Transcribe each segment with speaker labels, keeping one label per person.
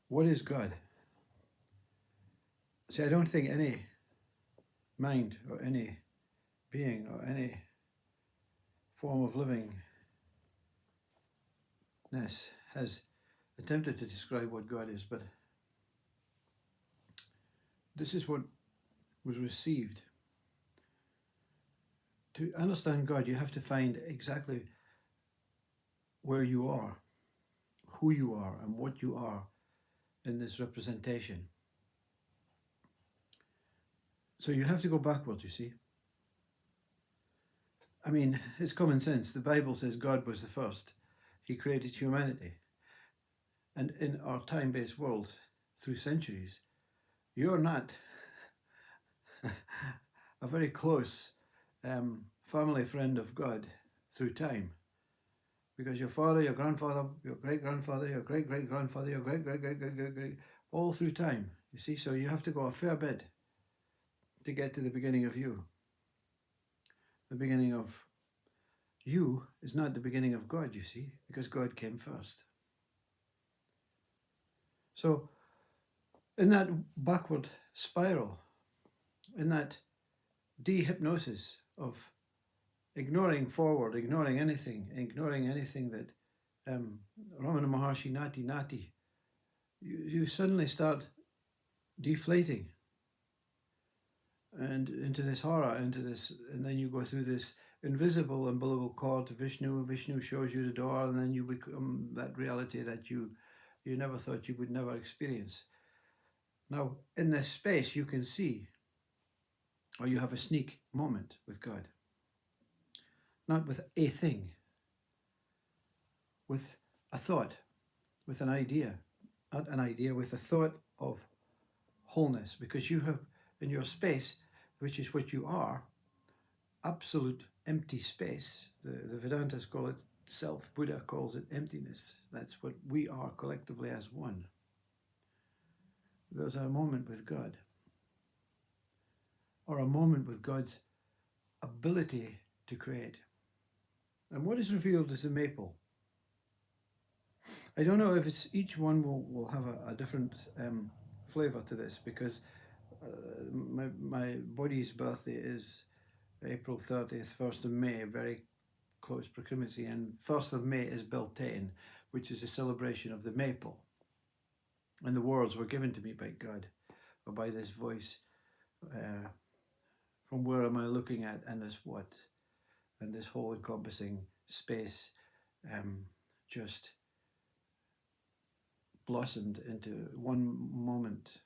Speaker 1: What is God? See, I don't think any mind or any being or any form of livingness has attempted to describe what God is, but this is what was received. To understand God, you have to find exactly where you are, who you are, and what you are in this representation. So you have to go backwards, you see. I mean, it's common sense. The Bible says God was the first. He created humanity. And in our time-based world, through centuries, you're not a very close family friend of God through time. Because your father, your grandfather, your great-grandfather, your great-great-grandfather, your great-great-great-great-great, all through time, you see. So you have to go a fair bit to get to the beginning of you. The beginning of you is not the beginning of God, you see, because God came first. So in that backward spiral, in that dehypnosis of ignoring forward, ignoring anything that Ramana Maharshi Nati, you suddenly start deflating and into this horror, into this, and then you go through this invisible umbilical cord to Vishnu. Vishnu shows you the door, and then you become that reality that you never thought you would never experience. Now, in this space, you can see, or you have a sneak moment with God. Not with a thing, with a thought, with an idea. Not an idea, with a thought of wholeness, because you have in your space, which is what you are, absolute empty space. The Vedantas call it self, Buddha calls it emptiness. That's what we are collectively as one. There's a moment with God, or a moment with God's ability to create. And what is revealed is the Maypole. I don't know if it's each one will have a different flavor to this, because my body's birthday is April 30th, 1st of May, very close proximity, and 1st of May is Beltane, which is a celebration of the Maypole. And the words were given to me by God, or by this voice. From where am I looking at, and this what? And this whole encompassing space just blossomed into one moment,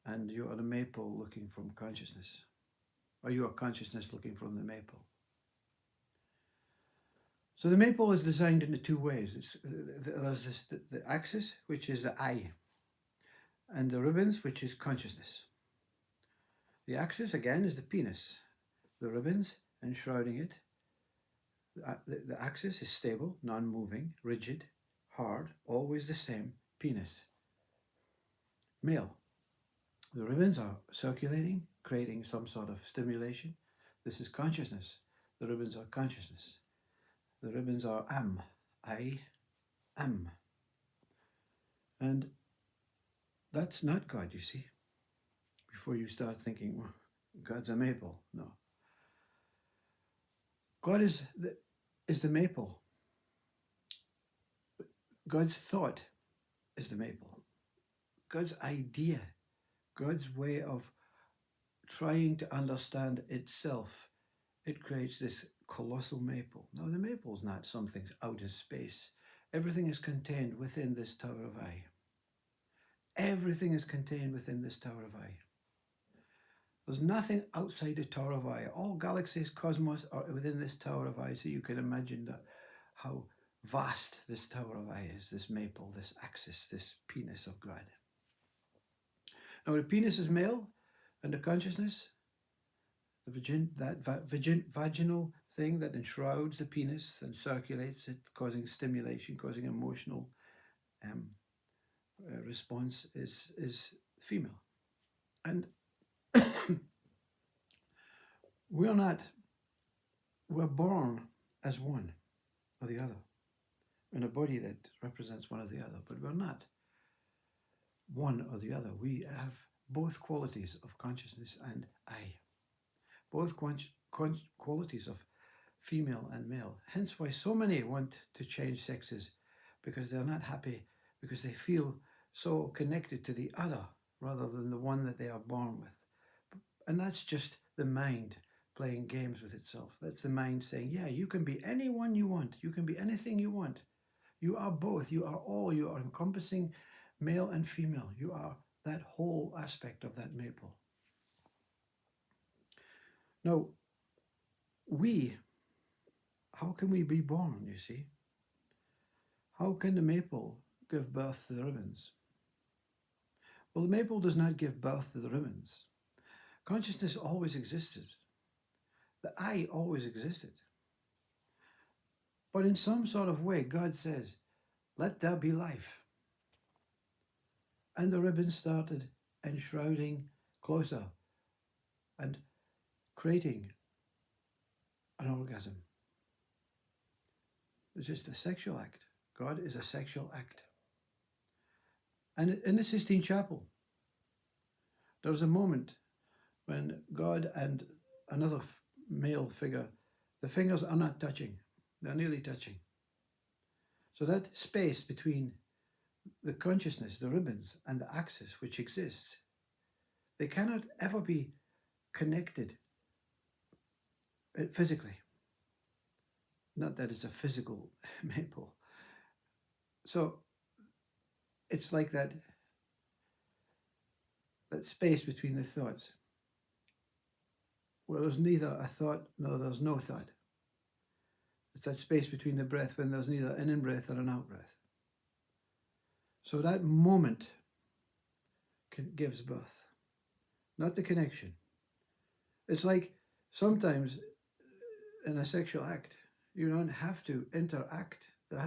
Speaker 1: and you are the Maypole looking from consciousness, or you are consciousness looking from the Maypole. So the Maypole is designed into two ways. There's the axis, which is the I, and the ribbons, which is consciousness. The axis, again, is the penis. The ribbons enshrouding it. The axis is stable, non-moving, rigid, hard, always the same, penis. Male. The ribbons are circulating, creating some sort of stimulation. This is consciousness. The ribbons are consciousness. The ribbons are am. I am. And that's not God, you see. Before you start thinking, well, God's a Maypole. No. God is the Maypole. God's thought is the Maypole. God's idea, God's way of trying to understand itself, it creates this colossal Maypole. Now, the Maypole is not something out in space. Everything is contained within this Tower of I. Everything is contained within this Tower of I. There's nothing outside the Tower of I. All galaxies, cosmos are within this Tower of I, so you can imagine that how vast this Tower of I is, this Maypole, this axis, this penis of God. Now, the penis is male, and the consciousness, that vaginal thing that enshrouds the penis and circulates it, causing stimulation, causing emotional response, is female. And we're born as one or the other, in a body that represents one or the other, but we're not one or the other. We have both qualities of consciousness and I, both qualities of female and male. Hence why so many want to change sexes, because they're not happy, because they feel so connected to the other rather than the one that they are born with. And that's just the mind playing games with itself. That's the mind saying, yeah, you can be anyone you want. You can be anything you want. You are both. You are all. You are encompassing male and female. You are that whole aspect of that maypole. Now, how can we be born, you see? How can the maypole give birth to the ribbons? Well, the maypole does not give birth to the ribbons. Consciousness always existed. The I always existed. But in some sort of way, God says, let there be life. And the ribbons started enshrouding closer and creating an orgasm. It's just a sexual act. God is a sexual act. And in the Sistine Chapel, there was a moment when God and another male figure, the fingers are not touching. They're nearly touching. So that space between the consciousness, the ribbons, and the axis which exists, they cannot ever be connected physically. Not that it's a physical maypole. So it's like that space between the thoughts, where there's neither a thought nor there's no thought. It's that space between the breath when there's neither an in-breath or an out-breath. So that moment gives birth, not the connection. It's like sometimes in a sexual act, you don't have to interact. There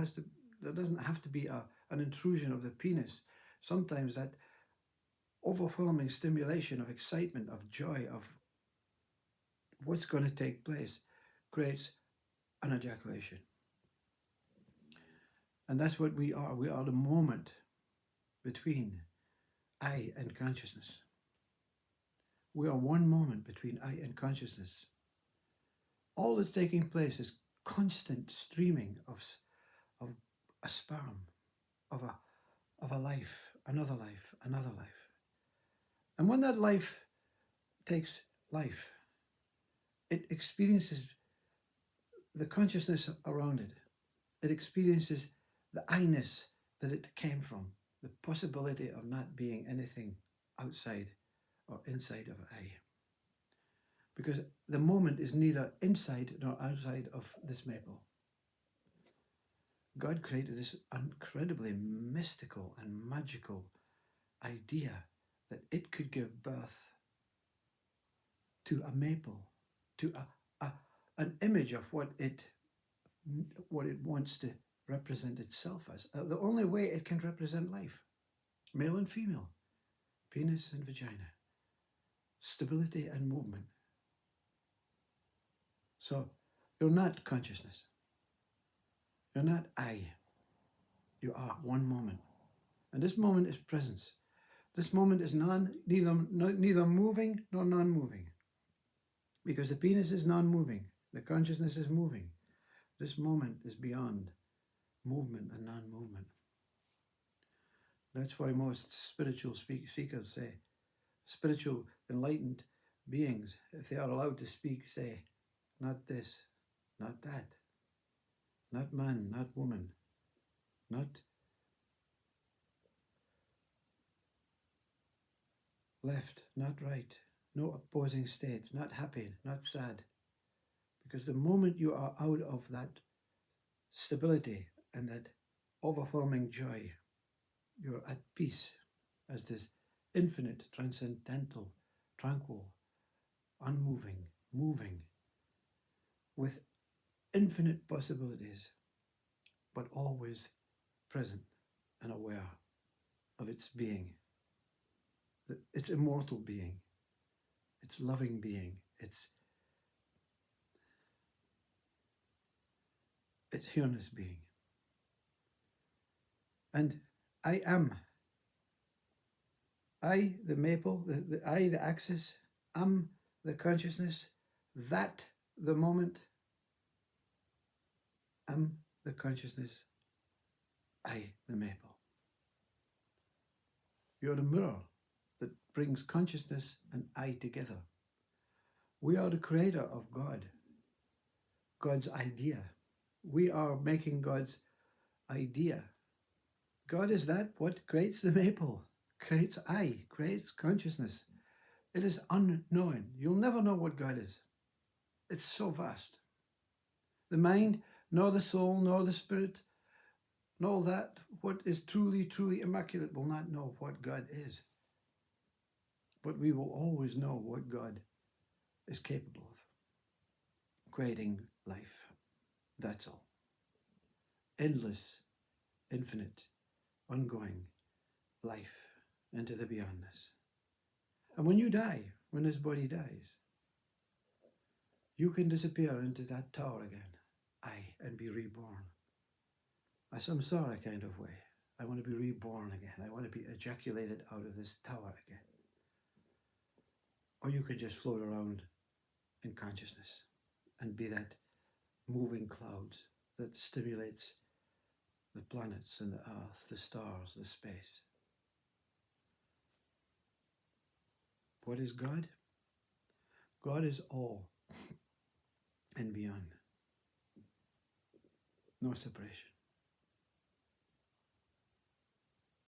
Speaker 1: doesn't have to be an intrusion of the penis. Sometimes that overwhelming stimulation of excitement, of joy, of what's going to take place creates an ejaculation. And that's what we are. We are the moment between I and consciousness. We are one moment between I and consciousness. All that's taking place is constant streaming of a sperm, of a life, another life, another life. And when that life takes life, it experiences the consciousness around it. It experiences the I-ness that it came from, the possibility of not being anything outside or inside of I. Because the moment is neither inside nor outside of this maypole. God created this incredibly mystical and magical idea that it could give birth to a maypole, to an image of what it wants to represent itself as. The only way it can represent life, male and female, penis and vagina, stability and movement. So you're not consciousness. You're not I. You are one moment. And this moment is presence. This moment is neither moving nor non-moving. Because the penis is non-moving. The consciousness is moving. This moment is beyond movement and non-movement. That's why most spiritual seekers say, spiritual enlightened beings, if they are allowed to speak, say, not this, not that, not man, not woman, not left, not right, no opposing states, not happy, not sad. Because the moment you are out of that stability and that overwhelming joy, you're at peace as this infinite, transcendental, tranquil, unmoving, moving, with infinite possibilities, but always present and aware of its being, its immortal being, its loving being, its here-ness being. And I am I, the maple, the I, the axis, am, the consciousness, that, the moment, am, the consciousness, I, the maple. You're the mirror that brings consciousness and I together. We are the creator of God, God's idea. We are making God's idea. God is that what creates the maple, creates I, creates consciousness. It is unknown. You'll never know what God is. It's so vast. The mind, nor the soul, nor the spirit, nor that what is truly, truly immaculate will not know what God is. But we will always know what God is capable of. Creating life. That's all. Endless, infinite, ongoing life into the beyondness. And when you die, when this body dies, you can disappear into that tower again, and be reborn. A samsara kind of way. I want to be reborn again. I want to be ejaculated out of this tower again. Or you could just float around in consciousness and be that moving cloud that stimulates the planets and the earth, the stars, the space. What is God? God is all and beyond. No separation.